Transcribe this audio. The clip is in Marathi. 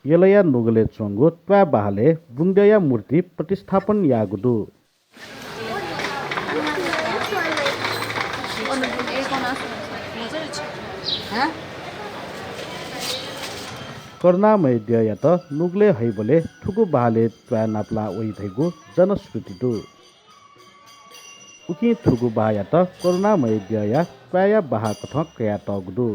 यलया नुगले चोंगु त्वा बाहले बुंगया मूर्ति प्रतिस्थापन यागुदु करुणामय द्यया त नुगले हैबले ठुकु बाहले त्वा नाप्ला ओइ धैगु जनश्रुति दु उकि ठुकु बाया त करुणामय द्यया त्वाया बाहा कथ कया तगुदु